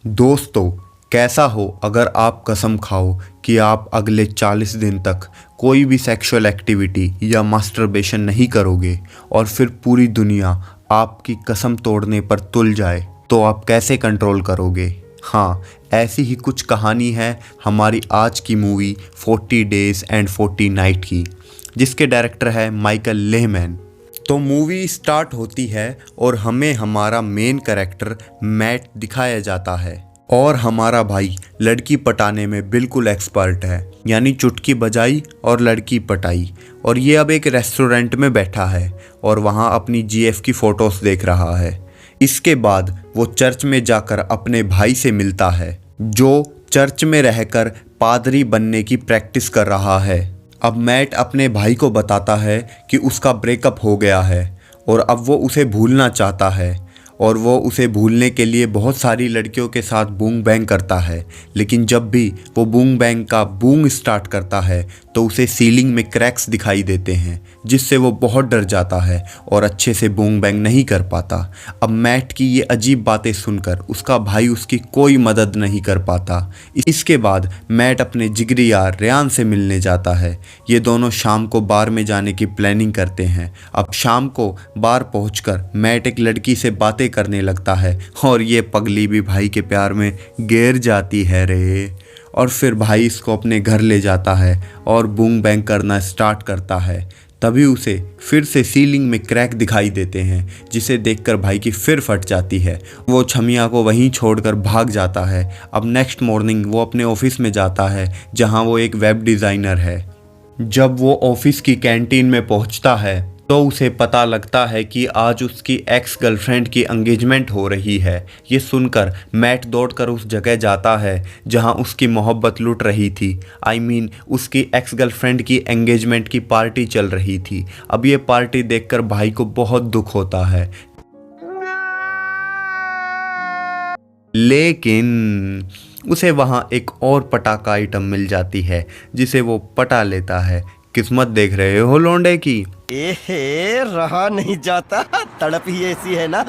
दोस्तों, कैसा हो अगर आप कसम खाओ कि आप अगले 40 दिन तक कोई भी सेक्सुअल एक्टिविटी या मास्टरबेशन नहीं करोगे और फिर पूरी दुनिया आपकी कसम तोड़ने पर तुल जाए, तो आप कैसे कंट्रोल करोगे? हाँ, ऐसी ही कुछ कहानी है हमारी आज की मूवी 40 डेज़ एंड 40 नाइट की, जिसके डायरेक्टर है माइकल लेहमैन। तो मूवी स्टार्ट होती है और हमें हमारा मेन कैरेक्टर मैट दिखाया जाता है और हमारा भाई लड़की पटाने में बिल्कुल एक्सपर्ट है, यानी चुटकी बजाई और लड़की पटाई। और ये अब एक रेस्टोरेंट में बैठा है और वहाँ अपनी जीएफ की फ़ोटोज़ देख रहा है। इसके बाद वो चर्च में जाकर अपने भाई से मिलता है, जो चर्च में रहकर पादरी बनने की प्रैक्टिस कर रहा है। अब मैट अपने भाई को बताता है कि उसका ब्रेकअप हो गया है और अब वो उसे भूलना चाहता है और वो उसे भूलने के लिए बहुत सारी लड़कियों के साथ बूंग बैंग करता है। लेकिन जब भी वो बूंग बैंग का बूंग स्टार्ट करता है तो उसे सीलिंग में क्रैक्स दिखाई देते हैं, जिससे वो बहुत डर जाता है और अच्छे से बूंग बैंग नहीं कर पाता। अब मैट की ये अजीब बातें सुनकर उसका भाई उसकी कोई मदद नहीं कर पाता। इसके बाद मैट अपने जिगरी यार रेयान से मिलने जाता है। ये दोनों शाम को बार में जाने की प्लानिंग करते हैं। अब शाम को बार पहुंचकर मैट एक लड़की से बातें करने लगता है और ये पगली भी भाई के प्यार में गिर जाती है रे। और फिर भाई इसको अपने घर ले जाता है और बूंग बैंग करना स्टार्ट करता है। तभी उसे फिर से सीलिंग में क्रैक दिखाई देते हैं, जिसे देखकर भाई की फिर फट जाती है। वो छमिया को वहीं छोड़कर भाग जाता है। अब नेक्स्ट मॉर्निंग वो अपने ऑफिस में जाता है, जहां वो एक वेब डिज़ाइनर है। जब वो ऑफिस की कैंटीन में पहुंचता है तो उसे पता लगता है कि आज उसकी एक्स गर्लफ्रेंड की एंगेजमेंट हो रही है। ये सुनकर मैट दौड़कर उस जगह जाता है जहां उसकी मोहब्बत लुट रही थी। उसकी एक्स गर्लफ्रेंड की एंगेजमेंट की पार्टी चल रही थी। अब ये पार्टी देखकर भाई को बहुत दुख होता है, लेकिन उसे वहां एक और पटाखा आइटम मिल जाती है, जिसे वो पटा लेता है। किस्मत देख रहे हो लौंडे की। एहे, रहा नहीं जाता, तड़प ही ऐसी है ना।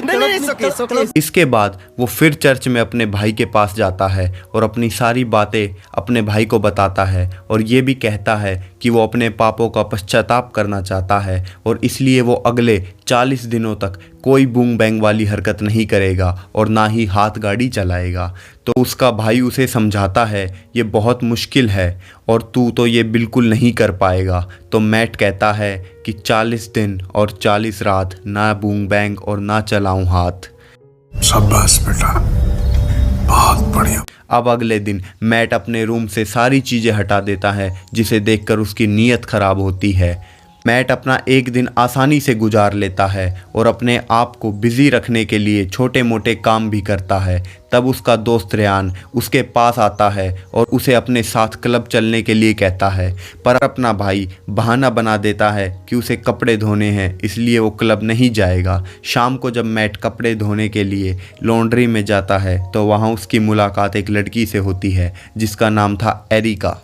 नहीं, सोके। इसके बाद वो फिर चर्च में अपने भाई के पास जाता है और अपनी सारी बातें अपने भाई को बताता है और ये भी कहता है कि वो अपने पापों का पश्चाताप करना चाहता है और इसलिए वो अगले 40 दिनों तक कोई बूंग बैंग वाली हरकत नहीं करेगा और ना ही हाथ गाड़ी चलाएगा। तो उसका भाई उसे समझाता है ये बहुत मुश्किल है और तू तो ये बिल्कुल नहीं कर पाएगा। तो मैट कहता है कि 40 दिन और 40 रात ना बूंग बैंग और ना चलाऊं हाथ। शाबाश बेटा, बहुत बढ़िया। अब अगले दिन मैट अपने रूम से सारी चीज़ें हटा देता है, जिसे देखकर उसकी नीयत खराब होती है। मैट अपना एक दिन आसानी से गुजार लेता है और अपने आप को बिज़ी रखने के लिए छोटे मोटे काम भी करता है। तब उसका दोस्त रेयान उसके पास आता है और उसे अपने साथ क्लब चलने के लिए कहता है, पर अपना भाई बहाना बना देता है कि उसे कपड़े धोने हैं, इसलिए वो क्लब नहीं जाएगा। शाम को जब मैट कपड़े धोने के लिए लॉन्ड्री में जाता है तो वहाँ उसकी मुलाकात एक लड़की से होती है, जिसका नाम था एरिका।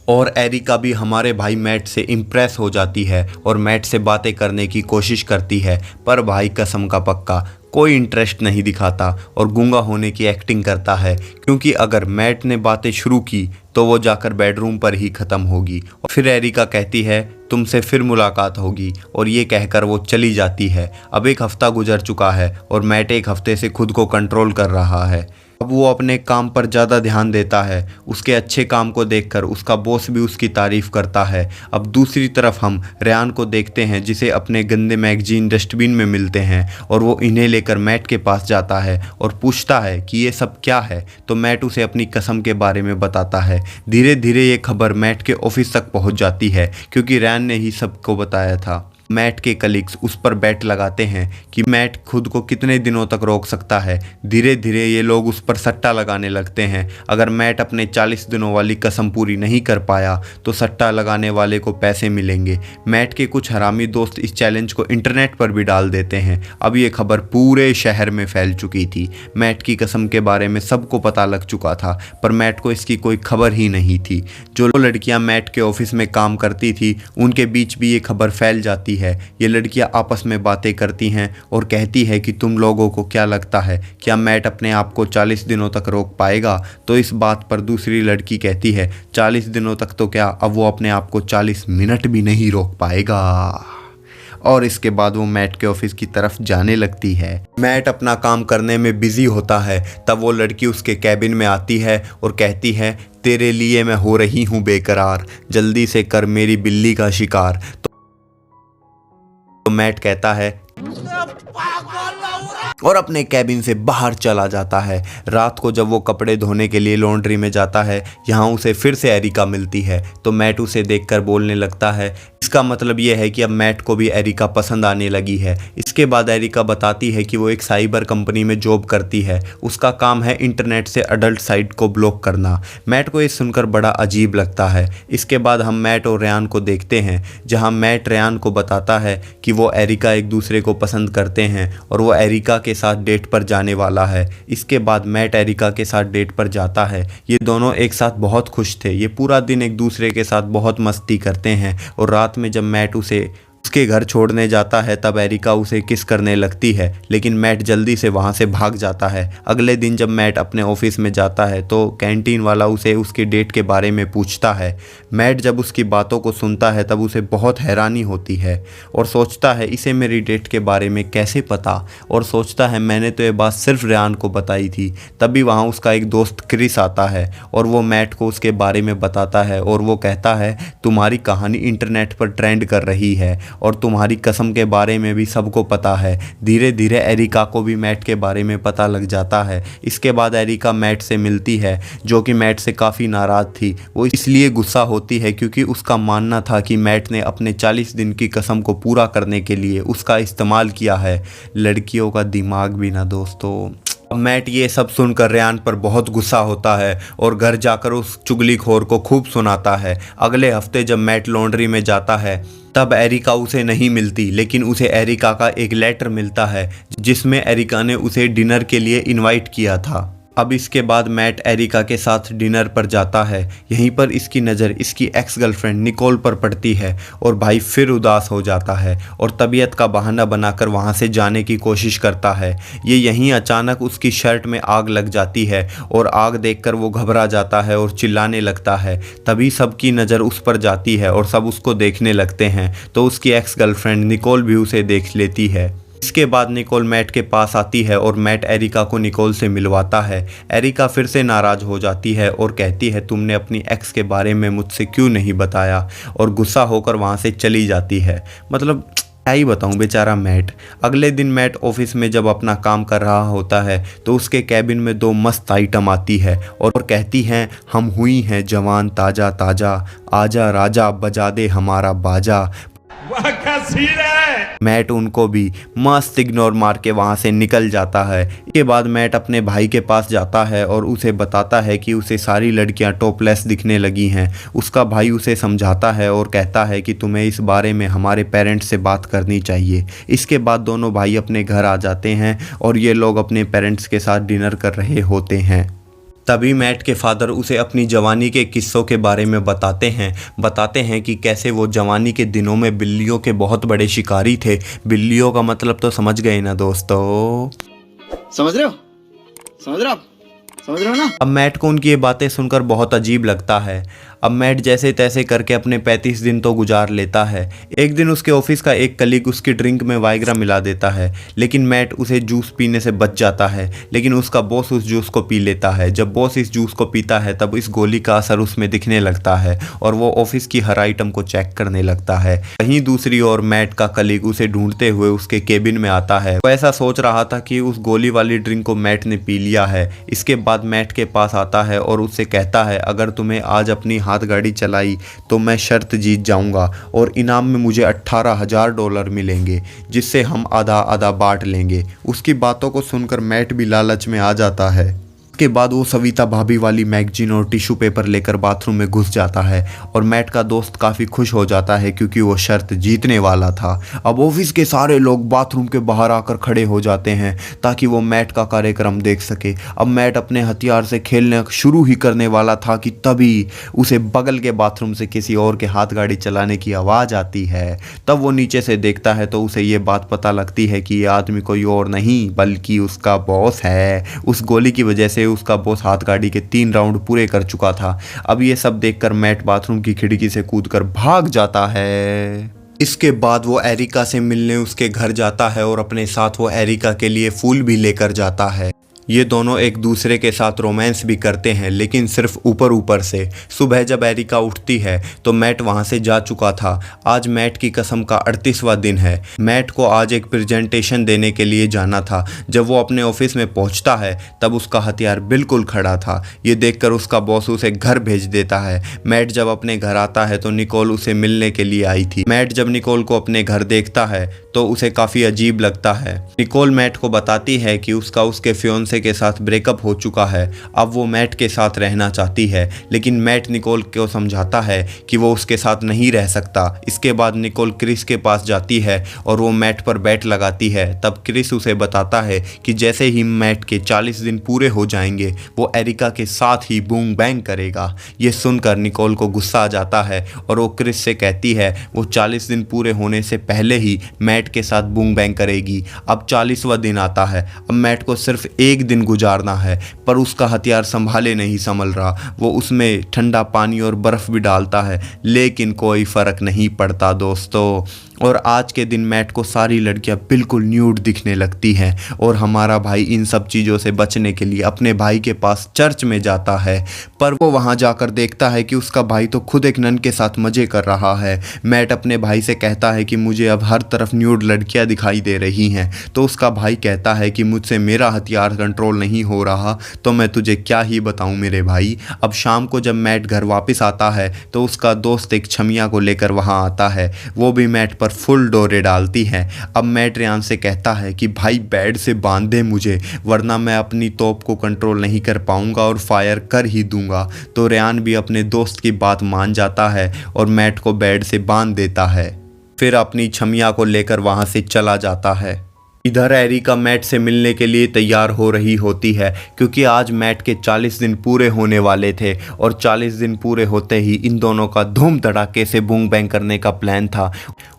और एरिका भी हमारे भाई मैट से इम्प्रेस हो जाती है और मैट से बातें करने की कोशिश करती है, पर भाई कसम का पक्का कोई इंटरेस्ट नहीं दिखाता और गूंगा होने की एक्टिंग करता है, क्योंकि अगर मैट ने बातें शुरू की तो वो जाकर बेडरूम पर ही ख़त्म होगी। और फिर एरिका कहती है तुमसे फिर मुलाकात होगी और ये कहकर वो चली जाती है। अब एक हफ़्ता गुजर चुका है और मैट एक हफ़्ते से खुद को कंट्रोल कर रहा है। अब वो अपने काम पर ज़्यादा ध्यान देता है। उसके अच्छे काम को देखकर उसका बॉस भी उसकी तारीफ़ करता है। अब दूसरी तरफ हम रेयान को देखते हैं, जिसे अपने गंदे मैगजीन डस्टबिन में मिलते हैं और वो इन्हें लेकर मैट के पास जाता है और पूछता है कि ये सब क्या है। तो मैट उसे अपनी कसम के बारे में बताता है। धीरे धीरे ये खबर मैट के ऑफिस तक पहुंच जाती है, क्योंकि रेयान ने ही सबको बताया था। मैट के कलीग्स उस पर बैट लगाते हैं कि मैट खुद को कितने दिनों तक रोक सकता है। धीरे धीरे ये लोग उस पर सट्टा लगाने लगते हैं। अगर मैट अपने 40 दिनों वाली कसम पूरी नहीं कर पाया तो सट्टा लगाने वाले को पैसे मिलेंगे। मैट के कुछ हरामी दोस्त इस चैलेंज को इंटरनेट पर भी डाल देते हैं। अब ये खबर पूरे शहर में फैल चुकी थी। मैट की कसम के बारे में सबको पता लग चुका था, पर मैट को इसकी कोई खबर ही नहीं थी। जो लड़कियां मैट के ऑफिस में काम करती थी उनके बीच भी ये खबर फैल जाती जाती है। ये लड़कियां आपस में बातें करती हैं और कहती है कि तुम लोगों को क्या लगता है, क्या मैट अपने आप को 40 दिनों तक रोक पाएगा। तो इस बात पर दूसरी लड़की कहती है 40 दिनों तक तो क्या, अब वो अपने आप को 40 मिनट भी नहीं रोक पाएगा। और इसके बाद वो मैट के ऑफिस की तरफ जाने लगती है। मैट अपना काम करने में बिजी होता है, तब वो लड़की उसके कैबिन में आती है और कहती है तेरे लिए मैं हो रही हूँ बेकरार, जल्दी से कर मेरी बिल्ली का शिकार। तो मैट कहता है और अपने कैबिन से बाहर चला जाता है। रात को जब वो कपड़े धोने के लिए लॉन्ड्री में जाता है, यहाँ उसे फिर से एरिका मिलती है। तो मैट उसे देखकर बोलने लगता है, इसका मतलब ये है कि अब मैट को भी एरिका पसंद आने लगी है। इसके बाद एरिका बताती है कि वो एक साइबर कंपनी में जॉब करती है, उसका काम है इंटरनेट से अडल्ट साइट को ब्लॉक करना। मैट को ये सुनकर बड़ा अजीब लगता है। इसके बाद हम मैट और रेयान को देखते हैं, जहाँ मैट रेयान को बताता है कि वो एरिका एक दूसरे को पसंद करते हैं और वो एरिका के साथ डेट पर जाने वाला है। इसके बाद मैट एरिका के साथ डेट पर जाता है। ये दोनों एक साथ बहुत खुश थे, ये पूरा दिन एक दूसरे के साथ बहुत मस्ती करते हैं। और रात में जब मैट उसे उसके घर छोड़ने जाता है तब एरिका उसे किस करने लगती है, लेकिन मैट जल्दी से वहाँ से भाग जाता है। अगले दिन जब मैट अपने ऑफिस में जाता है तो कैंटीन वाला उसे उसकी डेट के बारे में पूछता है। मैट जब उसकी बातों को सुनता है तब उसे बहुत हैरानी होती है और सोचता है इसे मेरी डेट के बारे में कैसे पता, और सोचता है मैंने तो ये बात सिर्फ रेयान को बताई थी। तभी वहाँ उसका एक दोस्त क्रिस आता है और वो मैट को उसके बारे में बताता है और वो कहता है तुम्हारी कहानी इंटरनेट पर ट्रेंड कर रही है और तुम्हारी कसम के बारे में भी सबको पता है। धीरे धीरे एरिका को भी मैट के बारे में पता लग जाता है। इसके बाद एरिका मैट से मिलती है, जो कि मैट से काफ़ी नाराज़ थी। वो इसलिए गुस्सा होती है क्योंकि उसका मानना था कि मैट ने अपने 40 दिन की कसम को पूरा करने के लिए उसका इस्तेमाल किया है। लड़कियों का दिमाग भी ना दोस्तों। मैट ये सब सुनकर रेयान पर बहुत गुस्सा होता है और घर जाकर उस चुगलीखोर को खूब सुनाता है। अगले हफ्ते जब मैट लॉन्ड्री में जाता है तब एरिका उसे नहीं मिलती, लेकिन उसे एरिका का एक लेटर मिलता है जिसमें एरिका ने उसे डिनर के लिए इनवाइट किया था। अब इसके बाद मैट एरिका के साथ डिनर पर जाता है। यहीं पर इसकी नज़र इसकी एक्स गर्लफ्रेंड निकोल पर पड़ती है और भाई फिर उदास हो जाता है और तबीयत का बहाना बनाकर वहां से जाने की कोशिश करता है। ये यहीं अचानक उसकी शर्ट में आग लग जाती है और आग देखकर वो घबरा जाता है और चिल्लाने लगता है। तभी सबकी नज़र उस पर जाती है और सब उसको देखने लगते हैं। तो उसकी एक्स गर्लफ्रेंड निकोल भी उसे देख लेती है। इसके बाद निकोल मैट के पास आती है और मैट एरिका को निकोल से मिलवाता है। एरिका फिर से नाराज़ हो जाती है और कहती है तुमने अपनी एक्स के बारे में मुझसे क्यों नहीं बताया, और गुस्सा होकर वहाँ से चली जाती है। मतलब क्या ही बताऊँ बेचारा मैट। अगले दिन मैट ऑफिस में जब अपना काम कर रहा होता है तो उसके कैबिन में 2 मस्त आइटम आती है और कहती हैं हम हुई हैं जवान ताज़ा ताज़ा, आजा राजा बजा दे हमारा बाजा। मैट उनको भी मस्त इग्नोर मार के वहाँ से निकल जाता है। इसके बाद मैट अपने भाई के पास जाता है और उसे बताता है कि उसे सारी लड़कियाँ टॉपलेस दिखने लगी हैं। उसका भाई उसे समझाता है और कहता है कि तुम्हें इस बारे में हमारे पेरेंट्स से बात करनी चाहिए। इसके बाद दोनों भाई अपने घर आ जाते हैं और ये लोग अपने पेरेंट्स के साथ डिनर कर रहे होते हैं। तभी मैट के फादर उसे अपनी जवानी के किस्सों के बारे में बताते हैं कि कैसे वो जवानी के दिनों में बिल्लियों के बहुत बड़े शिकारी थे। बिल्लियों का मतलब तो समझ गए ना दोस्तों। समझ रहे हो ना। अब मैट को उनकी ये बातें सुनकर बहुत अजीब लगता है। अब मैट जैसे तैसे करके अपने 35 दिन तो गुजार लेता है। एक दिन उसके ऑफिस का एक कलीग उसकी ड्रिंक में वाइग्रा मिला देता है, लेकिन मैट उसे जूस पीने से बच जाता है। लेकिन उसका बॉस उस जूस को पी लेता है। जब बॉस इस जूस को पीता है तब इस गोली का असर उसमें दिखने लगता है और वो ऑफिस की हर आइटम को चेक करने लगता है। वहीं दूसरी ओर मैट का कलीग उसे ढूंढते हुए उसके केबिन में आता है। वो ऐसा सोच रहा था कि उस गोली वाली ड्रिंक को मैट ने पी लिया है। इसके बाद मैट के पास आता है और उससे कहता है अगर तुम्हें आज अपनी हाथ गाड़ी चलाई तो मैं शर्त जीत जाऊंगा और इनाम में मुझे $18,000 मिलेंगे, जिससे हम आधा आधा बांट लेंगे। उसकी बातों को सुनकर मैट भी लालच में आ जाता है। उसके बाद वो सविता भाभी वाली मैगजीन और टिश्यू पेपर लेकर बाथरूम में घुस जाता है और मैट का दोस्त काफ़ी खुश हो जाता है क्योंकि वो शर्त जीतने वाला था। अब ऑफिस के सारे लोग बाथरूम के बाहर आकर खड़े हो जाते हैं ताकि वो मैट का कार्यक्रम देख सके। अब मैट अपने हथियार से खेलने शुरू ही करने वाला था कि तभी उसे बगल के बाथरूम से किसी और के हाथ गाड़ी चलाने की आवाज़ आती है। तब वो नीचे से देखता है तो उसे ये बात पता लगती है कि ये आदमी कोई और नहीं बल्कि उसका बॉस है। उस गोली की वजह से उसका बॉस हाथ गाड़ी के 3 राउंड पूरे कर चुका था। अब ये सब देखकर मैट बाथरूम की खिड़की से कूदकर भाग जाता है। इसके बाद वो एरिका से मिलने उसके घर जाता है और अपने साथ वो एरिका के लिए फूल भी लेकर जाता है। ये दोनों एक दूसरे के साथ रोमांस भी करते हैं लेकिन सिर्फ ऊपर ऊपर से। सुबह जब एरिका उठती है तो मैट वहाँ से जा चुका था। आज मैट की कसम का 38वां दिन है। मैट को आज एक प्रेजेंटेशन देने के लिए जाना था। जब वो अपने ऑफिस में पहुँचता है तब उसका हथियार बिल्कुल खड़ा था। ये देखकर उसका बॉस उसे घर भेज देता है। मैट जब अपने घर आता है तो निकोल उसे मिलने के लिए आई थी। मैट जब निकोल को अपने घर देखता है तो उसे काफ़ी अजीब लगता है। निकोल मैट को बताती है कि उसका उसके फियोंसे के साथ ब्रेकअप हो चुका है। अब वो मैट के साथ रहना चाहती है लेकिन मैट निकोल को समझाता है कि वो उसके साथ नहीं रह सकता। इसके बाद निकोल क्रिस के पास जाती है और वो मैट पर बैट लगाती है। तब क्रिस उसे बताता है कि जैसे ही मैट के 40 दिन पूरे हो जाएंगे वो एरिका के साथ ही बूम बैंग करेगा। ये सुनकर निकोल को गुस्सा आ जाता है और वो क्रिस से कहती है वो 40 दिन पूरे होने से पहले ही मैट के साथ बूम बैंग करेगी। अब 40वां दिन आता है। अब मैट को सिर्फ एक दिन गुजारना है पर उसका हथियार संभाले नहीं संभल रहा। वो उसमें ठंडा पानी और बर्फ भी डालता है लेकिन कोई फर्क नहीं पड़ता दोस्तों। और आज के दिन मैट को सारी लड़कियां बिल्कुल न्यूड दिखने लगती हैं और हमारा भाई इन सब चीज़ों से बचने के लिए अपने भाई के पास चर्च में जाता है। पर वो वहां जाकर देखता है कि उसका भाई तो खुद एक नन के साथ मज़े कर रहा है। मैट अपने भाई से कहता है कि मुझे अब हर तरफ न्यूड लड़कियां दिखाई दे रही हैं। तो उसका भाई कहता है कि मुझसे मेरा हथियार कंट्रोल नहीं हो रहा तो मैं तुझे क्या ही बताऊं मेरे भाई। अब शाम को जब मैट घर वापस आता है तो उसका दोस्त एक छमिया को लेकर वहां आता है। वो भी मैट पर फुल डोरे डालती है। अब मैट रेयान से कहता है कि भाई बेड से बांध दे मुझे वरना मैं अपनी तोप को कंट्रोल नहीं कर पाऊंगा और फायर कर ही दूंगा। तो रेयान भी अपने दोस्त की बात मान जाता है और मैट को बेड से बांध देता है। फिर अपनी छमिया को लेकर वहां से चला जाता है। इधर एरिका मैट से मिलने के लिए तैयार हो रही होती है क्योंकि आज मैट के 40 दिन पूरे होने वाले थे और 40 दिन पूरे होते ही इन दोनों का धूम धड़ाके से बूम बैंग करने का प्लान था।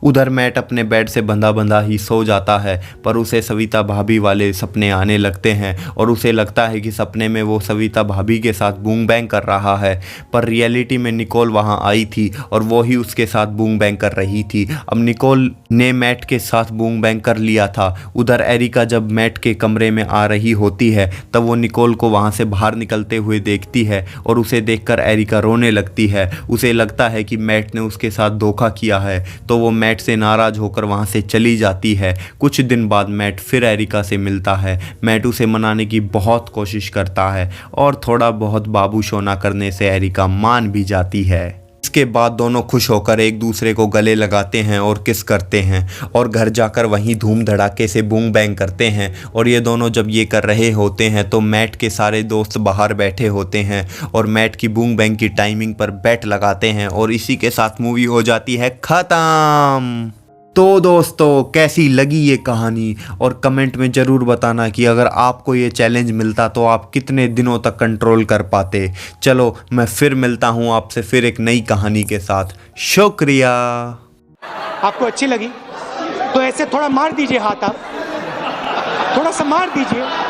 उधर मैट अपने बेड से बंधा बंधा ही सो जाता है पर उसे सविता भाभी वाले सपने आने लगते हैं और उसे लगता है कि सपने में वो सविता भाभी के साथ बूम बैंग कर रहा है पर रियलिटी में निकोल वहाँ आई थी और वो ही उसके साथ बूम बैंग कर रही थी। अब निकोल ने मैट के साथ बूम बैंग कर लिया था। उधर एरिका जब मैट के कमरे में आ रही होती है तब वो निकोल को वहाँ से बाहर निकलते हुए देखती है और उसे देखकर एरिका रोने लगती है। उसे लगता है कि मैट ने उसके साथ धोखा किया है तो वो मैट से नाराज़ होकर वहाँ से चली जाती है। कुछ दिन बाद मैट फिर एरिका से मिलता है। मैट उसे मनाने की बहुत कोशिश करता है और थोड़ा बहुत बाबू शोना करने से एरिका मान भी जाती है। इसके बाद दोनों खुश होकर एक दूसरे को गले लगाते हैं और किस करते हैं और घर जाकर वहीं धूम धड़ाके से बूम बैंग करते हैं। और ये दोनों जब ये कर रहे होते हैं तो मैट के सारे दोस्त बाहर बैठे होते हैं और मैट की बूम बैंग की टाइमिंग पर बैट लगाते हैं और इसी के साथ मूवी हो जाती है ख़त्म। तो दोस्तों कैसी लगी ये कहानी और कमेंट में ज़रूर बताना कि अगर आपको ये चैलेंज मिलता तो आप कितने दिनों तक कंट्रोल कर पाते। चलो मैं फिर मिलता हूँ आपसे फिर एक नई कहानी के साथ। शुक्रिया। आपको अच्छी लगी तो ऐसे थोड़ा मार दीजिए हाथ, आप थोड़ा सा मार दीजिए।